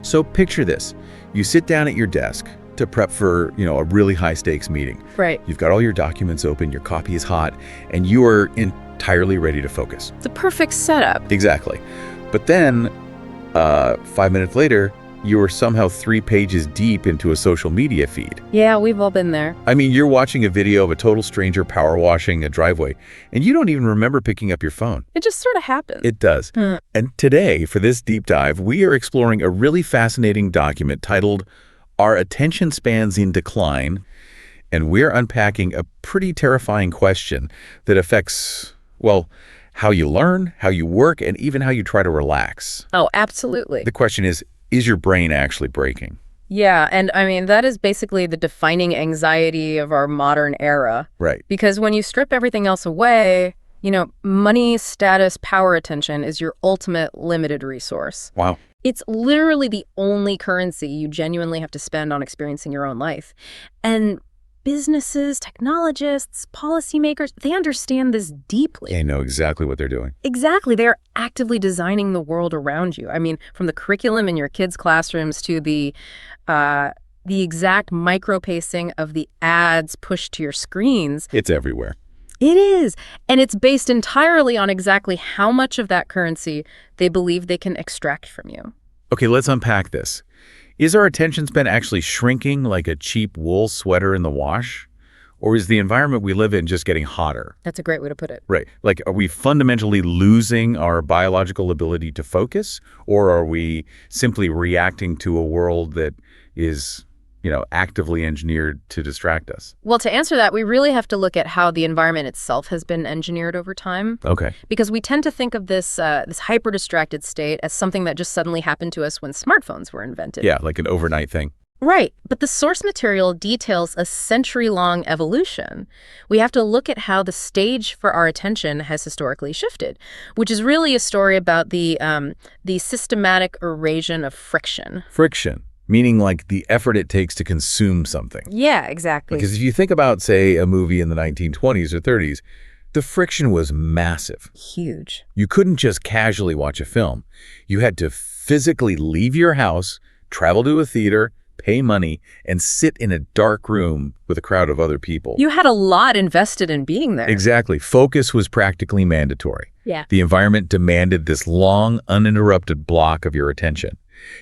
So picture this. You sit down at your desk to prep for, a really high-stakes meeting. Right. You've got all your documents open, your copy is hot, and you are entirely ready to focus. The perfect setup. Exactly. But then, 5 minutes later, you are somehow 3 pages deep into a social media feed. Yeah, we've all been there. I mean, you're watching a video of a total stranger power washing a driveway, and you don't even remember picking up your phone. It just sort of happens. It does. And today, for this deep dive, we are exploring a really fascinating document titled Are Attention Spans in Decline? And we're unpacking a pretty terrifying question that affects, well, how you learn, how you work, and even how you try to relax. Oh, absolutely. The question is your brain actually breaking? Yeah, and I mean, that is basically the defining anxiety of our modern era. Right. Because when you strip everything else away, money, status, power, attention is your ultimate limited resource. Wow. It's literally the only currency you genuinely have to spend on experiencing your own life. And businesses, technologists, policymakers, they understand this deeply. They know exactly what they're doing. Exactly. They're actively designing the world around you. I mean, from the curriculum in your kids' classrooms to the exact micro-pacing of the ads pushed to your screens. It's everywhere. It is. And it's based entirely on exactly how much of that currency they believe they can extract from you. Okay, let's unpack this. Is our attention span actually shrinking like a cheap wool sweater in the wash? Or is the environment we live in just getting hotter? That's a great way to put it. Right. Like, are we fundamentally losing our biological ability to focus? Or are we simply reacting to a world that is, actively engineered to distract us? Well, to answer that, we really have to look at how the environment itself has been engineered over time. Okay. Because we tend to think of this hyper-distracted state as something that just suddenly happened to us when smartphones were invented. Yeah, like an overnight thing. Right. But the source material details a century-long evolution. We have to look at how the stage for our attention has historically shifted, which is really a story about the systematic erosion of friction. Friction. Meaning like the effort it takes to consume something. Yeah, exactly. Because if you think about, say, a movie in the 1920s or 30s, the friction was massive. Huge. You couldn't just casually watch a film. You had to physically leave your house, travel to a theater, pay money, and sit in a dark room with a crowd of other people. You had a lot invested in being there. Exactly. Focus was practically mandatory. Yeah. The environment demanded this long, uninterrupted block of your attention.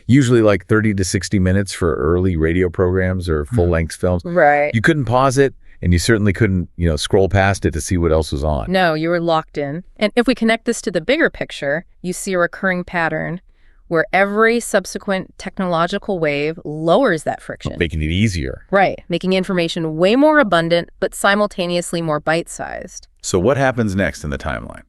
Usually like 30 to 60 minutes for early radio programs or full-length films. Right. You couldn't pause it, and you certainly couldn't, scroll past it to see what else was on. No, you were locked in. And if we connect this to the bigger picture, you see a recurring pattern where every subsequent technological wave lowers that friction. Making it easier. Right. Making information way more abundant, but simultaneously more bite-sized. So what happens next in the timeline?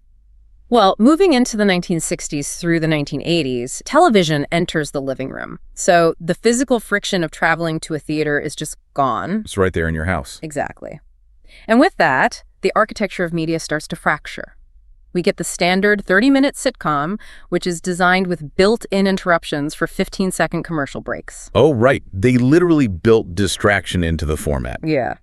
Well, moving into the 1960s through the 1980s, television enters the living room. So the physical friction of traveling to a theater is just gone. It's right there in your house. Exactly. And with that, the architecture of media starts to fracture. We get the standard 30-minute sitcom, which is designed with built-in interruptions for 15-second commercial breaks. Oh, right. They literally built distraction into the format. Yeah.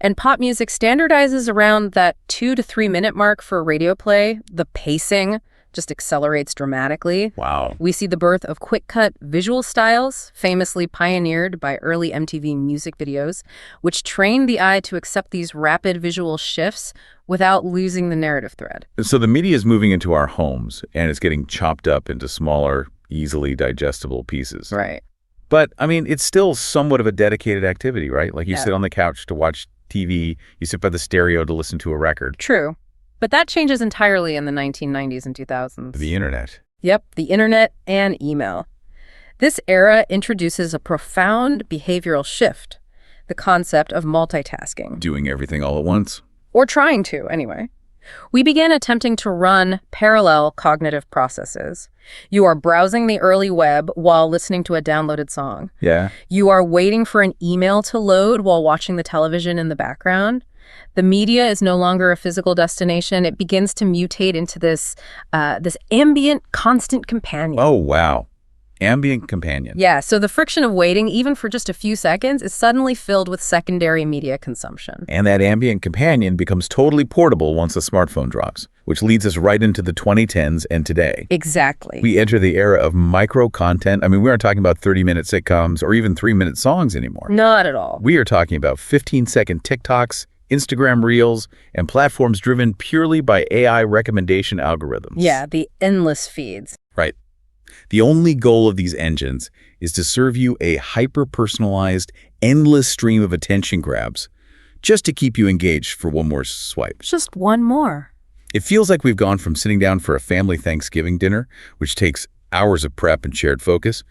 And pop music standardizes around that 2 to 3 minute mark for radio play. The pacing just accelerates dramatically. Wow. We see the birth of quick-cut visual styles, famously pioneered by early MTV music videos, which trained the eye to accept these rapid visual shifts without losing the narrative thread. So the media is moving into our homes, and it's getting chopped up into smaller, easily digestible pieces. Right. But, I mean, it's still somewhat of a dedicated activity, right? Like you Yeah. sit on the couch to watch TV, you sit by the stereo to listen to a record. True. But that changes entirely in the 1990s and 2000s. The internet. Yep, the internet and email. This era introduces a profound behavioral shift, the concept of multitasking. Doing everything all at once. Or trying to, anyway. We began attempting to run parallel cognitive processes. You are browsing the early web while listening to a downloaded song. Yeah. You are waiting for an email to load while watching the television in the background. The media is no longer a physical destination. It begins to mutate into this ambient, constant companion. Oh, wow. Ambient companion. Yeah, so the friction of waiting, even for just a few seconds, is suddenly filled with secondary media consumption. And that ambient companion becomes totally portable once the smartphone drops, which leads us right into the 2010s and today. Exactly. We enter the era of micro-content. I mean, we aren't talking about 30-minute sitcoms or even 3-minute songs anymore. Not at all. We are talking about 15-second TikToks, Instagram Reels, and platforms driven purely by AI recommendation algorithms. Yeah, the endless feeds. Right. The only goal of these engines is to serve you a hyper-personalized, endless stream of attention grabs, just to keep you engaged for one more swipe. Just one more. It feels like we've gone from sitting down for a family Thanksgiving dinner, which takes hours of prep and shared focus,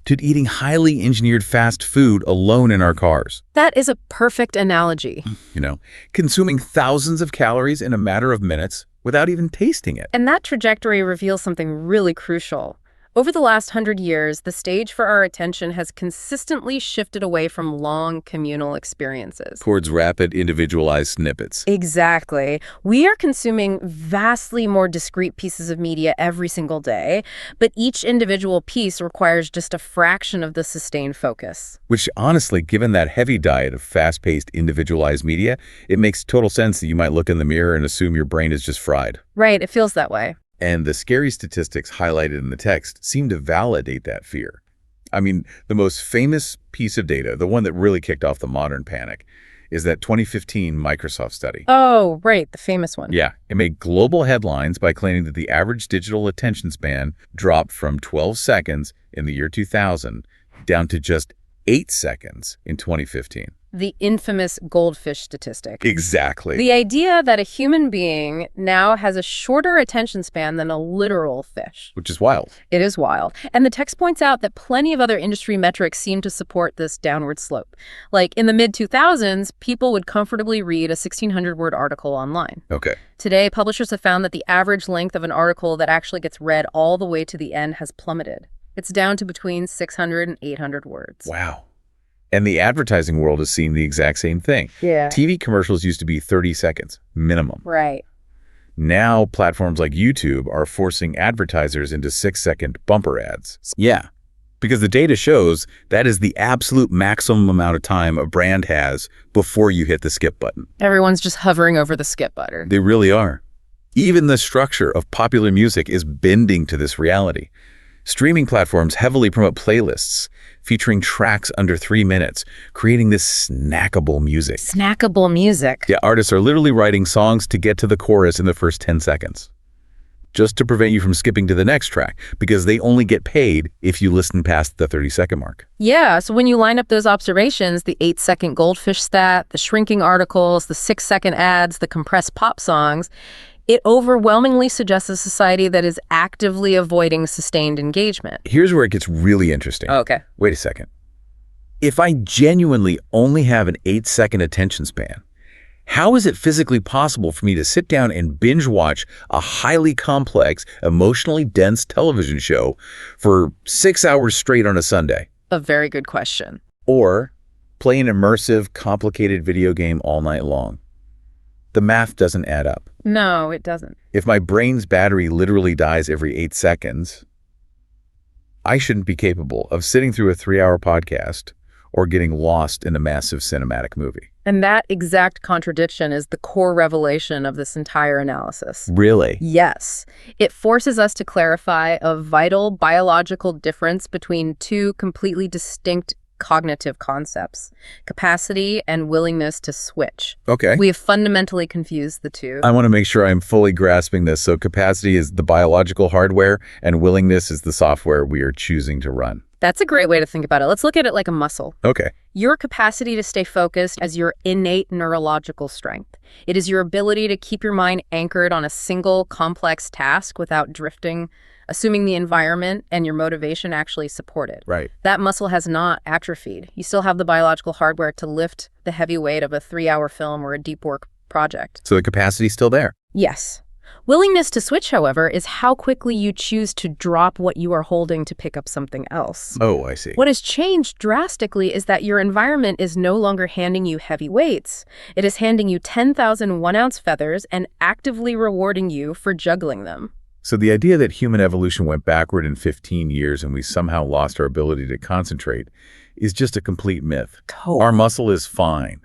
to eating highly engineered fast food alone in our cars. That is a perfect analogy. You know, consuming thousands of calories in a matter of minutes without even tasting it. And that trajectory reveals something really crucial. Over the last 100 years, the stage for our attention has consistently shifted away from long communal experiences. Towards rapid, individualized snippets. Exactly. We are consuming vastly more discrete pieces of media every single day, but each individual piece requires just a fraction of the sustained focus. Which, honestly, given that heavy diet of fast-paced, individualized media, it makes total sense that you might look in the mirror and assume your brain is just fried. Right, it feels that way. And the scary statistics highlighted in the text seem to validate that fear. I mean, the most famous piece of data, the one that really kicked off the modern panic, is that 2015 Microsoft study. Oh, right, the famous one. Yeah, it made global headlines by claiming that the average digital attention span dropped from 12 seconds in the year 2000 down to just 8 seconds in 2015. The infamous goldfish statistic. Exactly. The idea that a human being now has a shorter attention span than a literal fish. Which is wild. It is wild. And the text points out that plenty of other industry metrics seem to support this downward slope. Like in the mid-2000s, people would comfortably read a 1,600-word article online. Okay. Today, publishers have found that the average length of an article that actually gets read all the way to the end has plummeted. It's down to between 600 and 800 words. Wow. And the advertising world has seen the exact same thing. Yeah. TV commercials used to be 30 seconds, minimum. Right. Now, platforms like YouTube are forcing advertisers into 6-second bumper ads. Yeah, because the data shows that is the absolute maximum amount of time a brand has before you hit the skip button. Everyone's just hovering over the skip button. They really are. Even the structure of popular music is bending to this reality. Streaming platforms heavily promote playlists featuring tracks under 3 minutes, creating this snackable music. Snackable music. Yeah, artists are literally writing songs to get to the chorus in the first 10 seconds, just to prevent you from skipping to the next track, because they only get paid if you listen past the 30-second mark. Yeah, so when you line up those observations, the 8-second goldfish stat, the shrinking articles, the 6-second ads, the compressed pop songs, it overwhelmingly suggests a society that is actively avoiding sustained engagement. Here's where it gets really interesting. Okay. Wait a second. If I genuinely only have an 8-second attention span, how is it physically possible for me to sit down and binge watch a highly complex, emotionally dense television show for 6 hours straight on a Sunday? A very good question. Or play an immersive, complicated video game all night long? The math doesn't add up. No, it doesn't. If my brain's battery literally dies every 8 seconds, I shouldn't be capable of sitting through a 3-hour podcast or getting lost in a massive cinematic movie. And that exact contradiction is the core revelation of this entire analysis. Really? Yes. It forces us to clarify a vital biological difference between two completely distinct cognitive concepts: capacity and willingness to switch. Okay. We have fundamentally confused the two. I want to make sure I'm fully grasping this. So capacity is the biological hardware and willingness is the software we are choosing to run. That's a great way to think about it. Let's look at it like a muscle. Okay. Your capacity to stay focused is your innate neurological strength. It is your ability to keep your mind anchored on a single complex task without drifting, assuming the environment and your motivation actually support it. Right. That muscle has not atrophied. You still have the biological hardware to lift the heavy weight of a 3-hour film or a deep work project. So the capacity's still there. Yes. Willingness to switch, however, is how quickly you choose to drop what you are holding to pick up something else. Oh, I see. What has changed drastically is that your environment is no longer handing you heavy weights. It is handing you 10,000 one-ounce feathers and actively rewarding you for juggling them. So the idea that human evolution went backward in 15 years and we somehow lost our ability to concentrate is just a complete myth. Our muscle is fine.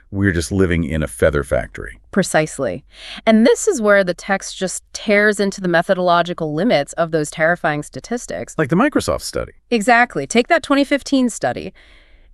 We're just living in a feather factory. Precisely. And this is where the text just tears into the methodological limits of those terrifying statistics. Like the Microsoft study. Exactly. Take that 2015 study.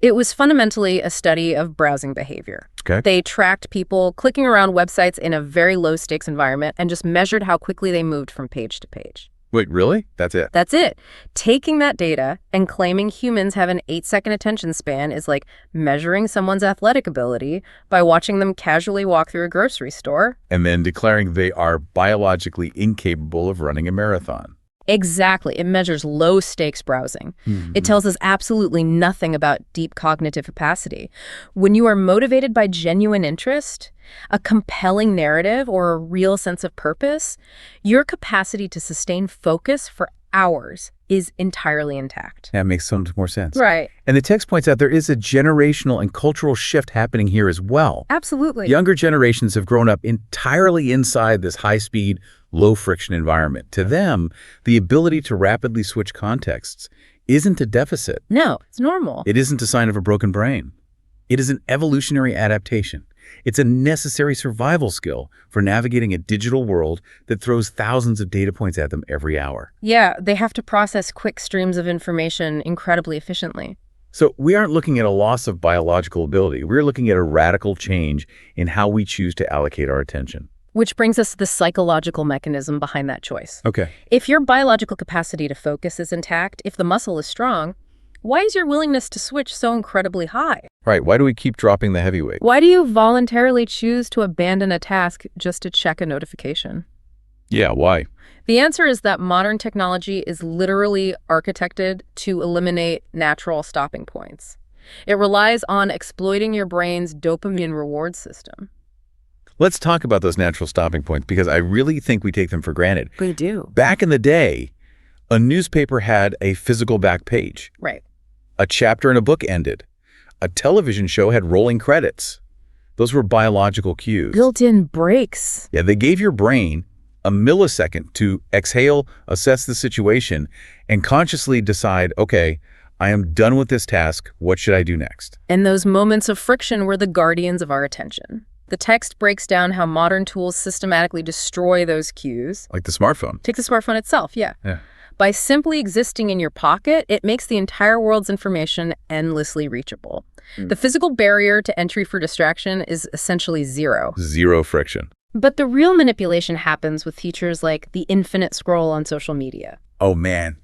It was fundamentally a study of browsing behavior. Okay. They tracked people clicking around websites in a very low-stakes environment and just measured how quickly they moved from page to page. Wait, really? That's it? That's it. Taking that data and claiming humans have an 8-second attention span is like measuring someone's athletic ability by watching them casually walk through a grocery store. And then declaring they are biologically incapable of running a marathon. Exactly. It measures low-stakes browsing. It tells us absolutely nothing about deep cognitive capacity. When you are motivated by genuine interest, a compelling narrative, or a real sense of purpose, your capacity to sustain focus for hours is entirely intact. That makes so much more sense. Right. And the text points out there is a generational and cultural shift happening here as well. Absolutely. Younger generations have grown up entirely inside this high-speed, low-friction environment. To them, the ability to rapidly switch contexts isn't a deficit. No, it's normal. It isn't a sign of a broken brain. It is an evolutionary adaptation. It's a necessary survival skill for navigating a digital world that throws thousands of data points at them every hour. Yeah, they have to process quick streams of information incredibly efficiently. So we aren't looking at a loss of biological ability. We're looking at a radical change in how we choose to allocate our attention. Which brings us to the psychological mechanism behind that choice. Okay. If your biological capacity to focus is intact, if the muscle is strong, why is your willingness to switch so incredibly high? Right. Why do we keep dropping the heavyweight? Why do you voluntarily choose to abandon a task just to check a notification? Yeah, why? The answer is that modern technology is literally architected to eliminate natural stopping points. It relies on exploiting your brain's dopamine reward system. Let's talk about those natural stopping points because I really think we take them for granted. We do. Back in the day, a newspaper had a physical back page. Right. A chapter in a book ended. A television show had rolling credits. Those were biological cues. Built-in breaks. Yeah, they gave your brain a millisecond to exhale, assess the situation, and consciously decide, okay, I am done with this task. What should I do next? And those moments of friction were the guardians of our attention. The text breaks down how modern tools systematically destroy those cues. Like the smartphone. Take the smartphone itself, yeah. Yeah. By simply existing in your pocket, it makes the entire world's information endlessly reachable. The physical barrier to entry for distraction is essentially zero. Zero friction. But the real manipulation happens with features like the infinite scroll on social media. Oh man,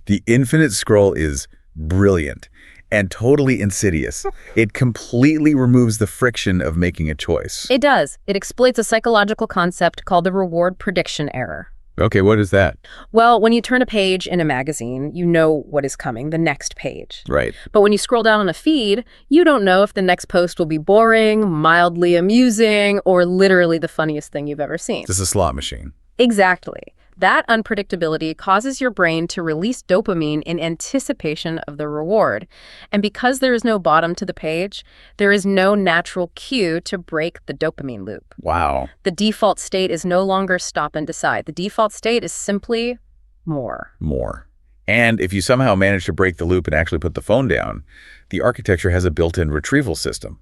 the infinite scroll is brilliant and totally insidious. It completely removes the friction of making a choice. It does. It exploits a psychological concept called the reward prediction error. Okay, what is that? Well, when you turn a page in a magazine, you know what is coming, the next page. Right. But when you scroll down on a feed, you don't know if the next post will be boring, mildly amusing, or literally the funniest thing you've ever seen. This is a slot machine. Exactly. That unpredictability causes your brain to release dopamine in anticipation of the reward. And because there is no bottom to the page, there is no natural cue to break the dopamine loop. Wow. The default state is no longer stop and decide. The default state is simply more. More. And if you somehow manage to break the loop and actually put the phone down, the architecture has a built-in retrieval system.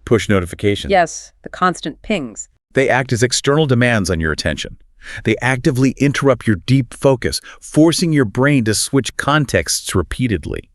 Push notifications. Yes, the constant pings. They act as external demands on your attention. They actively interrupt your deep focus, forcing your brain to switch contexts repeatedly.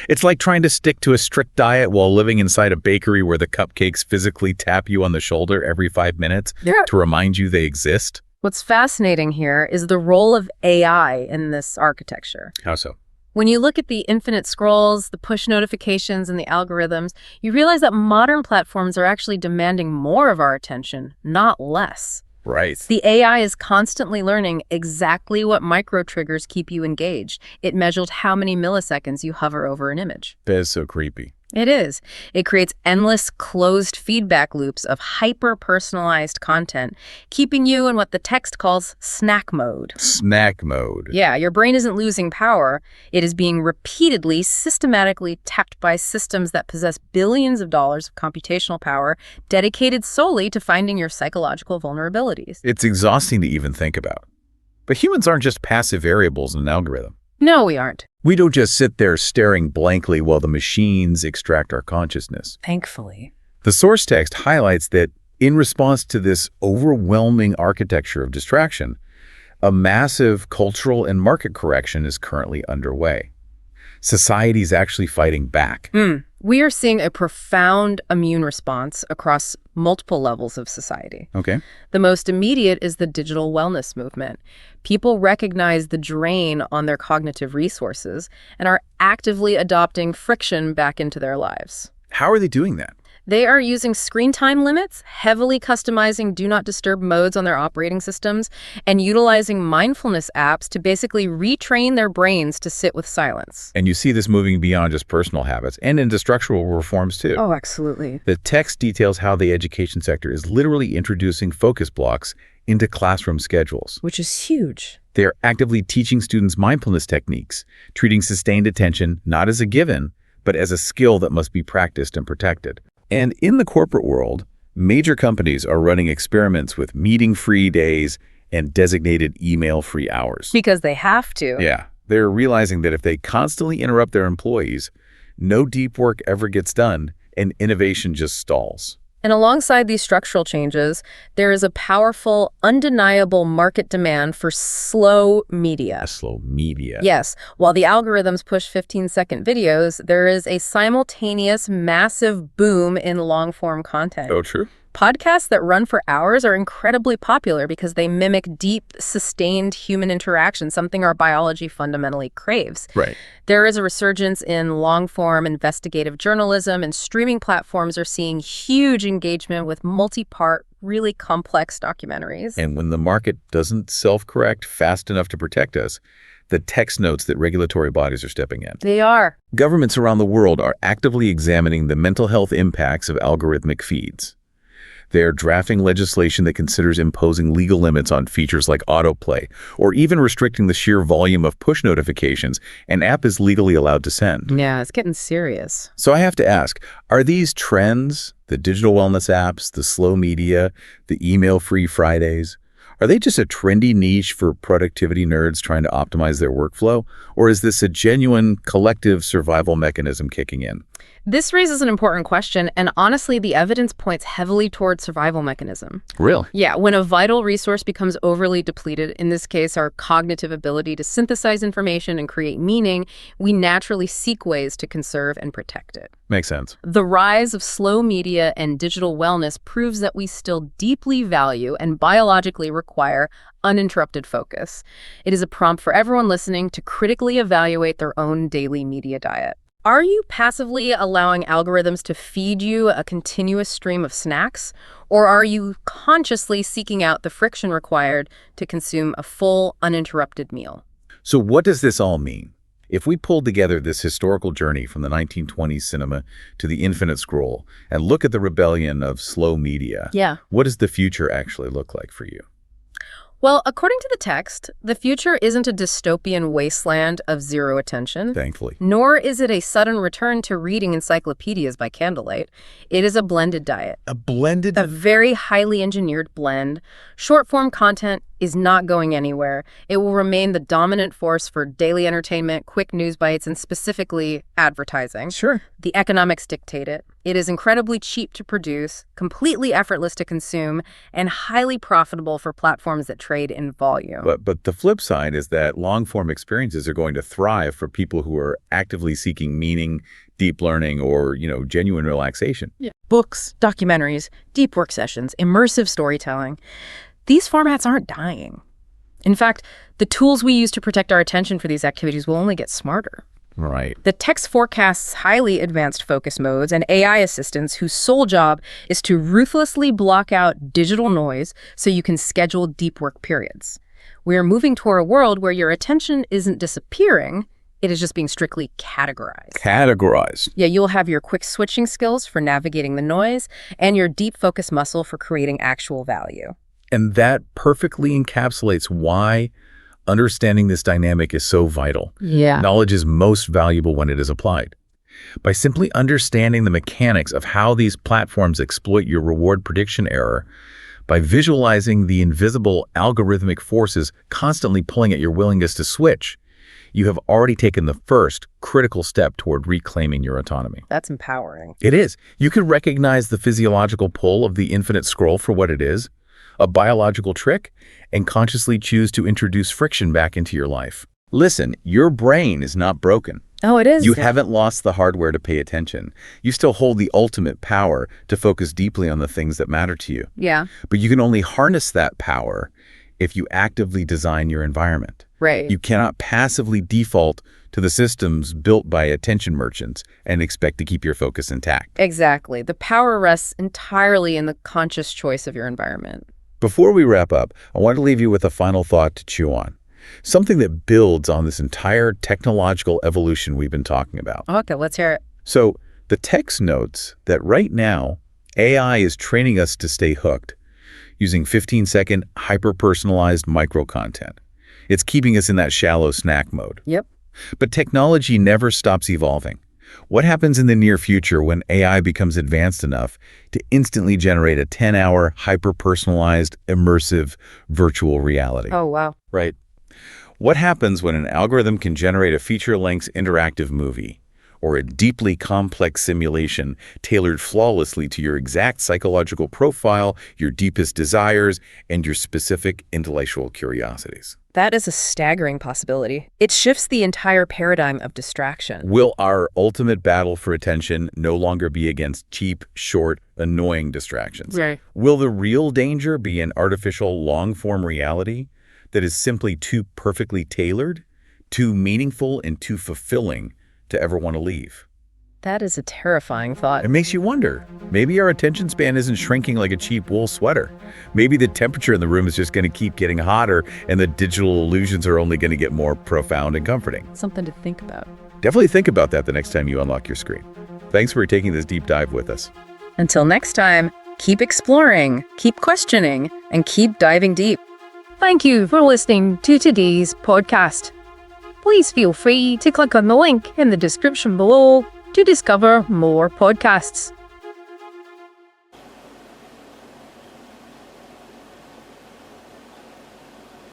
It's like trying to stick to a strict diet while living inside a bakery where the cupcakes physically tap you on the shoulder every 5 minutes to remind you they exist. What's fascinating here is the role of AI in this architecture. How so? When you look at the infinite scrolls, the push notifications, and the algorithms, you realize that modern platforms are actually demanding more of our attention, not less. Right. The AI is constantly learning exactly what micro-triggers keep you engaged. It measures how many milliseconds you hover over an image. That is so creepy. It is. It creates endless closed feedback loops of hyper-personalized content, keeping you in what the text calls snack mode. Snack mode. Yeah, your brain isn't losing power. It is being repeatedly, systematically tapped by systems that possess billions of dollars of computational power dedicated solely to finding your psychological vulnerabilities. It's exhausting to even think about. But humans aren't just passive variables in an algorithm. No, we aren't. We don't just sit there staring blankly while the machines extract our consciousness. Thankfully. The source text highlights that in response to this overwhelming architecture of distraction, a massive cultural and market correction is currently underway. Society is actually fighting back. We are seeing a profound immune response across multiple levels of society. Okay. The most immediate is the digital wellness movement. People recognize the drain on their cognitive resources and are actively adopting friction back into their lives. How are they doing that? They are using screen time limits, heavily customizing do not disturb modes on their operating systems, and utilizing mindfulness apps to basically retrain their brains to sit with silence. And you see this moving beyond just personal habits and into structural reforms too. Oh, absolutely. The text details how the education sector is literally introducing focus blocks into classroom schedules. Which is huge. They are actively teaching students mindfulness techniques, treating sustained attention not as a given, but as a skill that must be practiced and protected. And in the corporate world, major companies are running experiments with meeting-free days and designated email-free hours. Because they have to. Yeah, they're realizing that if they constantly interrupt their employees, no deep work ever gets done and innovation just stalls. And alongside these structural changes, there is a powerful, undeniable market demand for slow media. Slow media. Yes, while the algorithms push 15-second videos, there is a simultaneous massive boom in long-form content. Oh, true. Podcasts that run for hours are incredibly popular because they mimic deep, sustained human interaction, something our biology fundamentally craves. Right. There is a resurgence in long-form investigative journalism, and streaming platforms are seeing huge engagement with multi-part, really complex documentaries. And when the market doesn't self-correct fast enough to protect us, the text notes that regulatory bodies are stepping in. They are. Governments around the world are actively examining the mental health impacts of algorithmic feeds. They are drafting legislation that considers imposing legal limits on features like autoplay, or even restricting the sheer volume of push notifications an app is legally allowed to send. Yeah, it's getting serious. So I have to ask, are these trends, the digital wellness apps, the slow media, the email-free Fridays, are they just a trendy niche for productivity nerds trying to optimize their workflow? Or is this a genuine collective survival mechanism kicking in? This raises an important question, and honestly, the evidence points heavily toward survival mechanism. Really? Yeah, when a vital resource becomes overly depleted, in this case, our cognitive ability to synthesize information and create meaning, we naturally seek ways to conserve and protect it. Makes sense. The rise of slow media and digital wellness proves that we still deeply value and biologically require uninterrupted focus. It is a prompt for everyone listening to critically evaluate their own daily media diet. Are you passively allowing algorithms to feed you a continuous stream of snacks, or are you consciously seeking out the friction required to consume a full, uninterrupted meal? So what does this all mean? If we pulled together this historical journey from the 1920s cinema to the infinite scroll and look at the rebellion of slow media, what does the future actually look like for you? Well, according to the text, the future isn't a dystopian wasteland of zero attention. Thankfully. Nor is it a sudden return to reading encyclopedias by candlelight. It is a blended diet. A blended? A very highly engineered blend. Short-form content is not going anywhere. It will remain the dominant force for daily entertainment, quick news bites, and specifically advertising. Sure. The economics dictate it. It is incredibly cheap to produce, completely effortless to consume, and highly profitable for platforms that trade in volume. But the flip side is that long-form experiences are going to thrive for people who are actively seeking meaning, deep learning, or, genuine relaxation. Yeah. Books, documentaries, deep work sessions, immersive storytelling. These formats aren't dying. In fact, the tools we use to protect our attention for these activities will only get smarter. Right. The text forecasts highly advanced focus modes and AI assistants whose sole job is to ruthlessly block out digital noise so you can schedule deep work periods. We are moving toward a world where your attention isn't disappearing, it is just being strictly categorized. Categorized. Yeah, you'll have your quick switching skills for navigating the noise and your deep focus muscle for creating actual value. And that perfectly encapsulates why understanding this dynamic is so vital. Yeah. Knowledge is most valuable when it is applied. By simply understanding the mechanics of how these platforms exploit your reward prediction error, By visualizing the invisible algorithmic forces constantly pulling at your willingness to switch, you have already taken the first critical step toward reclaiming your autonomy. That's empowering. It is. You can recognize the physiological pull of the infinite scroll for what it is, a biological trick, and consciously choose to introduce friction back into your life. Listen, your brain is not broken. Oh, it is? You haven't lost the hardware to pay attention. You still hold the ultimate power to focus deeply on the things that matter to you. Yeah. But you can only harness that power if you actively design your environment. Right. You cannot passively default to the systems built by attention merchants and expect to keep your focus intact. Exactly. The power rests entirely in the conscious choice of your environment. Before we wrap up, I want to leave you with a final thought to chew on. Something that builds on this entire technological evolution we've been talking about. Okay, let's hear it. So the text notes that right now, AI is training us to stay hooked using 15-second hyper-personalized micro-content. It's keeping us in that shallow snack mode. Yep. But technology never stops evolving. What happens in the near future when AI becomes advanced enough to instantly generate a 10-hour, hyper-personalized, immersive virtual reality? Oh, wow. Right. What happens when an algorithm can generate a feature-length interactive movie or a deeply complex simulation tailored flawlessly to your exact psychological profile, your deepest desires, and your specific intellectual curiosities? That is a staggering possibility. It shifts the entire paradigm of distraction. Will our ultimate battle for attention no longer be against cheap, short, annoying distractions? Right. Will the real danger be an artificial long-form reality that is simply too perfectly tailored, too meaningful, and too fulfilling to ever want to leave? That is a terrifying thought. It makes you wonder, maybe our attention span isn't shrinking like a cheap wool sweater. Maybe the temperature in the room is just going to keep getting hotter and the digital illusions are only going to get more profound and comforting. Something to think about. Definitely think about that the next time you unlock your screen. Thanks for taking this deep dive with us. Until next time, keep exploring, keep questioning, and keep diving deep. Thank you for listening to today's podcast. Please feel free to click on the link in the description below to discover more podcasts.